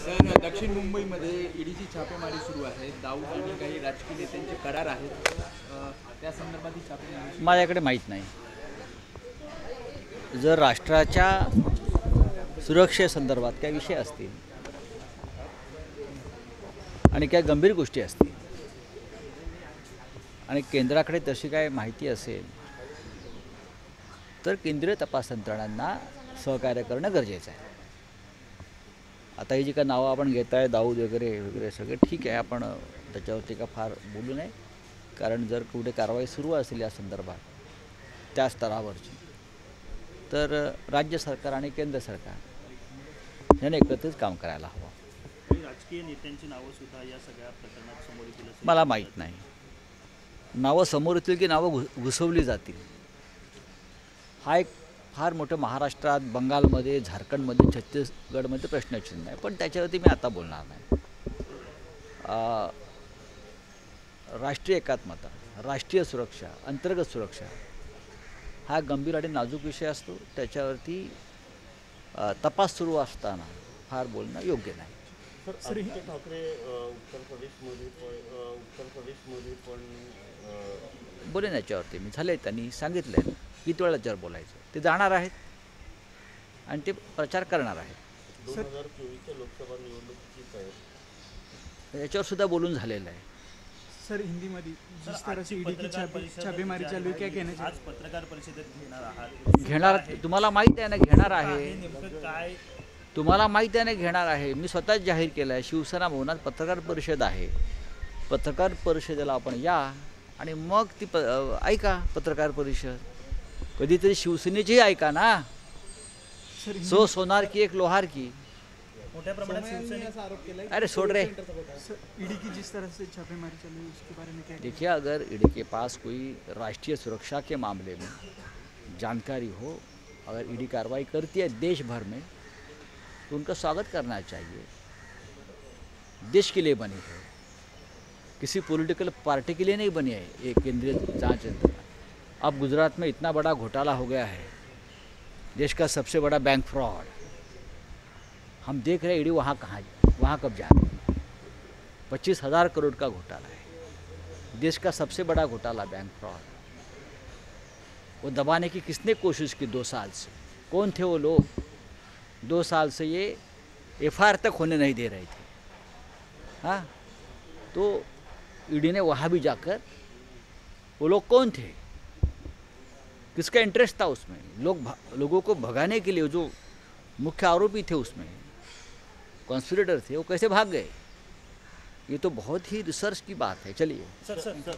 Sir, दक्षिण मुंबईमध्ये ईडीची छापेमारी सुरू आहे. दाऊद आणि काही राजकीय नेत्यांचे करार आहेत. त्या संदर्भात ही छापेमारी माझ्याकडे माहीत नाही. जर राष्ट्राच्या सुरक्षेसंदर्भात काही विषय असतील आणि काही गंभीर गोष्टी असतील आणि केंद्राकडे तशी काय माहिती असेल तर केंद्रीय तपास यंत्रणांना सहकार्य करणं गरजेचं आहे. आता ही जी काय नावं आपण घेत आहे, दाऊद वगैरे वगैरे सगळे ठीक आहे, आपण त्याच्यावरती का फार बोलू नये. कारण जर कुठे कारवाई सुरू असेल या संदर्भात त्या स्तरावरची, तर राज्य सरकार आणि केंद्र सरकार याने एकत्रित काम करायला हवं. राजकीय नेत्यांची नावं सुद्धा या सगळ्या प्रकरणात समोर येतील मला माहीत नाही. नावं समोर येतील की नावं घुसवली जातील हा एक फार मोठं महाराष्ट्रात, बंगालमध्ये, झारखंडमध्ये, छत्तीसगडमध्ये प्रश्नचिन्ह आहे. पण त्याच्यावरती मी आता बोलणार नाही. राष्ट्रीय एकात्मता, राष्ट्रीय सुरक्षा, अंतर्गत सुरक्षा हा गंभीर आणि नाजूक विषय असतो. त्याच्यावरती तपास सुरू असताना फार बोलणं योग्य नाही. सर, आदित्य ठाकरे उत्तर प्रदेशमध्ये पण बोलेन याच्यावरती. मी झाले, त्यांनी सांगितलं आहे किती वेळा याच्यावर बोलायचं. ते जाणार आहेत आणि ते प्रचार करणार आहेत. 2024च्या लोकसभा निवडणुकीची तयारी याच्यावर सुद्धा बोलून झालेलं आहे. सर, हिंदीमध्ये जिस तरह से ईडी की छापेमारी चालू है, क्या कहना चाहिए? आज पत्रकार परिषदेत घेणार आहात. घेणार, तुम्हाला माहीत आहे ना, घेणार आहे. नेमकं काय तुम्हाला माहीत आहे ना, घेणार आहे. मी स्वतःच जाहीर केलं आहे. शिवसेना भवनात पत्रकार परिषद आहे. पत्रकार परिषदेला आपण या आणि मग ती ऐका पत्रकार परिषद. कधीतरी शिवसेनेचीही ऐका ना. सो सोनार की एक लोहार की. मोठ्या प्रमाणात शिवसेना ऐसा आरोप किया है अरे छोड़ रहे. ईडी की जिस तरह से छापेमारी चालू है उसके बारे में क्या? देखिए, अगर ईडी के पास कोई राष्ट्रीय सुरक्षा के मामले में जानकारी हो, अगर ईडी कार्रवाई करती है देश भर में, तो उनका स्वागत करना चाहिए. देश के लिए बनी है, किसी पॉलिटिकल पार्टी के लिए नहीं बनी है ये केंद्रीय जांच यंत्रणा. अब गुजरात में इतना बड़ा घोटाला हो गया है, देश का सबसे बड़ा बैंक फ्रॉड. हम देख रहे हैं ईडी वहाँ कब जा रही है. 25,000 करोड़ का घोटाला है, देश का सबसे बड़ा घोटाला बैंक फ्रॉड. वो दबाने की किसने कोशिश की 2 साल से? कौन थे वो लोग? 2 साल से ये FIR तक होने नहीं दे रहे थे. हाँ, तो ईडी ने वहाँ भी जाकर, वो लोग कौन थे, किसका इंटरेस्ट था उसमें? लोगों को भगाने के लिए जो मुख्य आरोपी थे उसमें, कॉन्स्पिरेटर थे, वो कैसे भाग गए? ये तो बहुत ही रिसर्च की बात है. चलिए सर